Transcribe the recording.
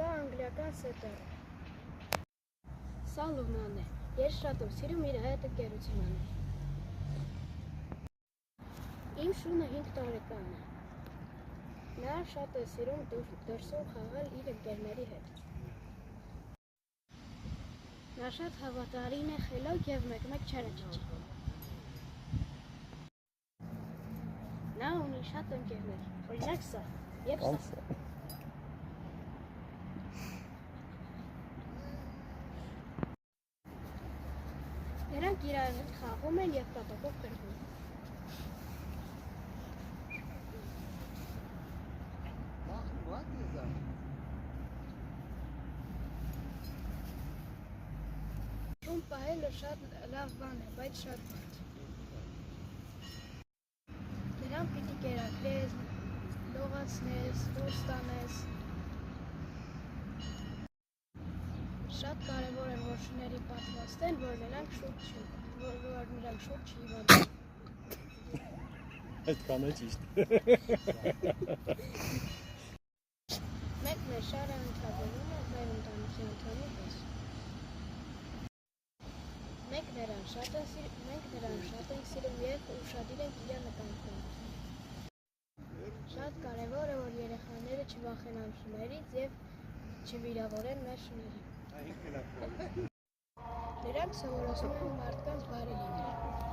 Սա անգլիական սետեր է։ Սա Լունան է։ Ես շատ եմ սիրում իր հետ ընկերություն անել։ Իմ շունը 5 տարեկան է։ Նա շատ է սիրում դրսում խաղալ իր ընկերների հետ։ Նա շատ հավատարիմ է, խելոք և մեկ-մեկ չարաճճի։ Նա ունի շատ ընկերներ, օրինակ սա և սա։ Նրանք իրար հետ խաղում են և կատակով կրվում։ Շուն պահելը շատ լավ բան է, բայց շատ բարդ։ Նրան պիտի կերակրես, լողացնես, դուրս տանես։ Շատ կարևոր է, որ շուների պատվաստեն, որ նրանք շուտ չհիվանդանան։ Այդքան է ճիշտ։ Մենք մեր շարը ընդհանրում ենք մեր ընտանիքի անդամի պես։ Մենք նրան շատ ենք սիրում և ուշադիր ենք իր նկատմամբ։ Շատ կարևոր է, որ երեխաները չվախենան շներից և չվիրավորեն մեր շուներին։ Նրանք սովորեցնում են մարդկանց բարի լինել։